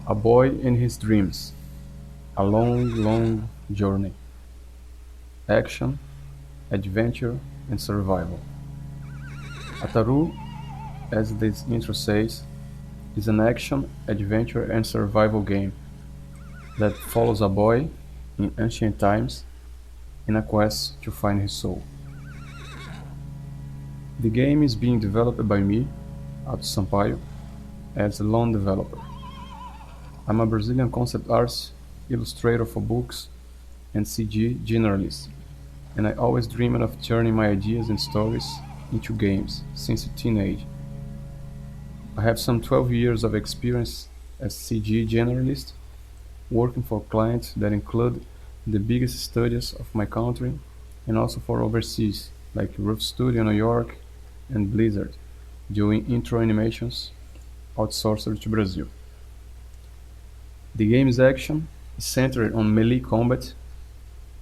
A boy and his dreams. A long, long journey. Action, adventure, and survival. Ataru, as this intro says, is an action, adventure, and survival game that follows a boy in ancient times in a quest to find his soul. The game is being developed by me, Ato Sampaio, as a lone developer. I'm a Brazilian concept artist, illustrator for books, and CG generalist, and I always dreamed of turning my ideas and stories into games since a teenage. I have some 12 years of experience as CG generalist, working for clients that include the biggest studios of my country and also for overseas, like Roof Studio New York and Blizzard, doing intro animations outsourced to Brazil. The game's action is centered on melee combat,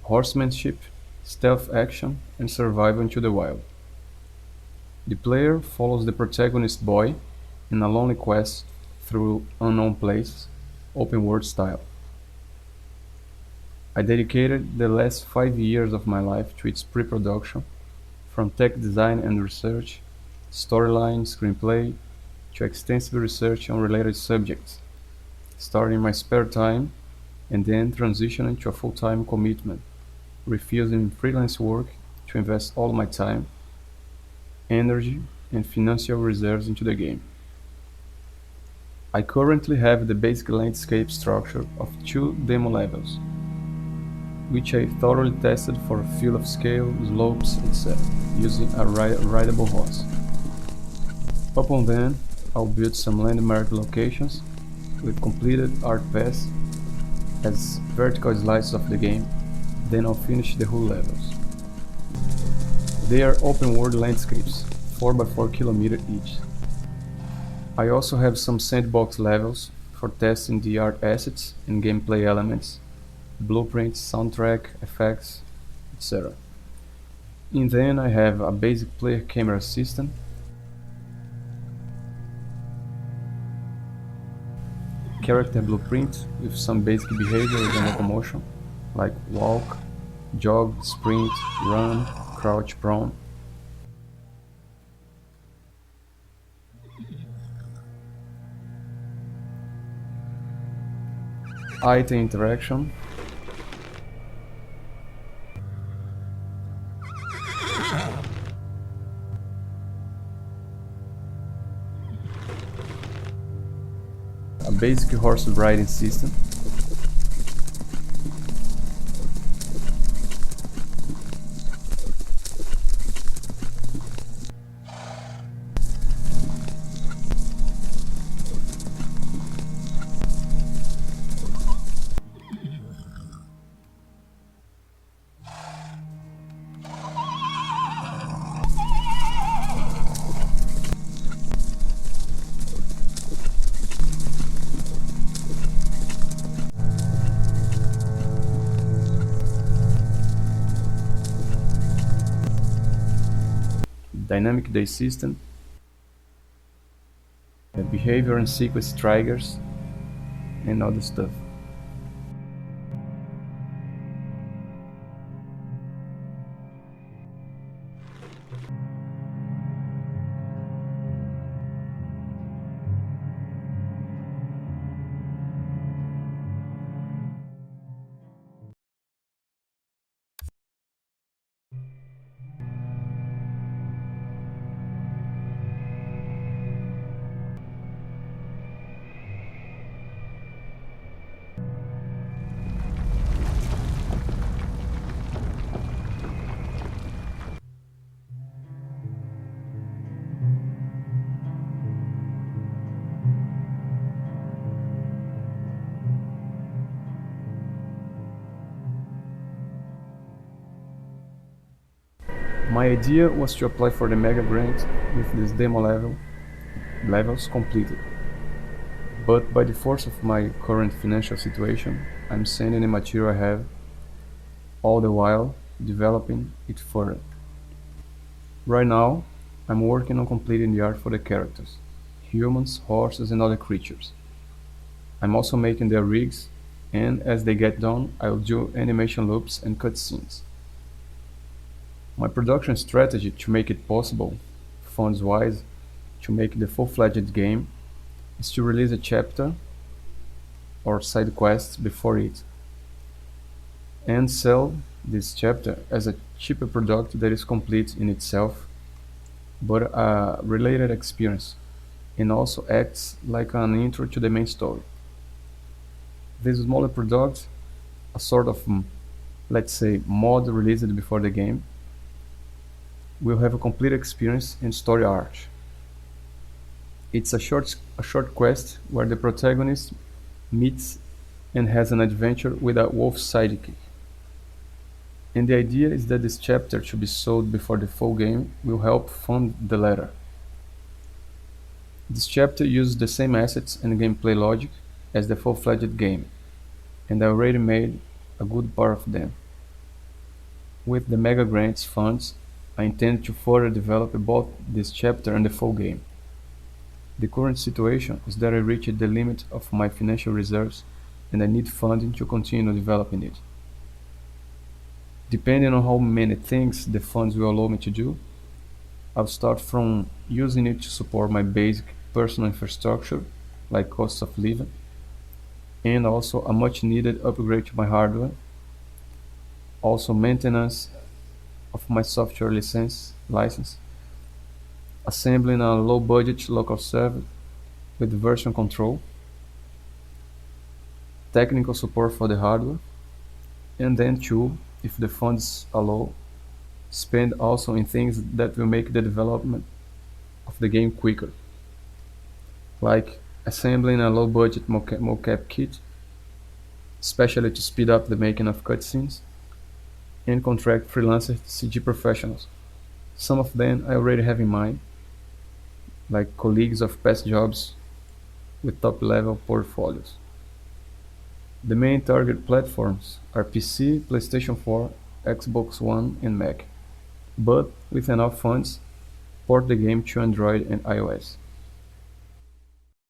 horsemanship, stealth action, and survival into the wild. The player follows the protagonist boy in a lonely quest through unknown places, open world style. I dedicated the last 5 years of my life to its pre-production, from tech design and research, storyline, screenplay, to extensive research on related subjects, starting in my spare time and then transitioning to a full-time commitment, refusing freelance work to invest all my time, energy, and financial reserves into the game. I currently have the basic landscape structure of 2 demo levels, which I thoroughly tested for feel of scale, slopes, etc., using a rideable horse. Upon then, I'll build some landmark locations with completed art paths as vertical slices of the game, then I'll finish the whole levels. They are open world landscapes, 4 by 4 kilometers each. I also have some sandbox levels for testing the art assets and gameplay elements, blueprints, soundtrack, effects, etc. And then I have a basic player camera system, character blueprint with some basic behaviors and locomotion, like walk, jog, sprint, run, crouch, prone. Item interaction, a basic horse riding system, dynamic day system, behavior and sequence triggers, and other stuff. My idea was to apply for the Mega Grant with this demo levels completed, but by the force of my current financial situation, I'm sending the material I have, all the while developing it further. Right now, I'm working on completing the art for the characters, humans, horses and other creatures. I'm also making their rigs, and as they get done, I'll do animation loops and cutscenes. My production strategy to make it possible, funds-wise, to make the full-fledged game is to release a chapter or side quests before it, and sell this chapter as a cheaper product that is complete in itself, but a related experience, and also acts like an intro to the main story. This smaller product, a sort of, let's say, mod released before the game, will have a complete experience and story arc. It's a short quest where the protagonist meets and has an adventure with a wolf sidekick. And the idea is that this chapter should be sold before the full game will help fund the latter. This chapter uses the same assets and gameplay logic as the full-fledged game, and I already made a good part of them. With the MegaGrants funds, I intend to further develop both this chapter and the full game. The current situation is that I reached the limit of my financial reserves and I need funding to continue developing it. Depending on how many things the funds will allow me to do, I'll start from using it to support my basic personal infrastructure, like cost of living, and also a much needed upgrade to my hardware, also maintenance of my software license, assembling a low budget local server with version control, technical support for the hardware, and then too, if the funds allow, spend also in things that will make the development of the game quicker, like assembling a low budget mocap kit, especially to speed up the making of cutscenes, and contract freelancer CG professionals. Some of them I already have in mind, like colleagues of past jobs with top-level portfolios. The main target platforms are PC, PlayStation 4, Xbox One, and Mac, but with enough funds, port the game to Android and iOS.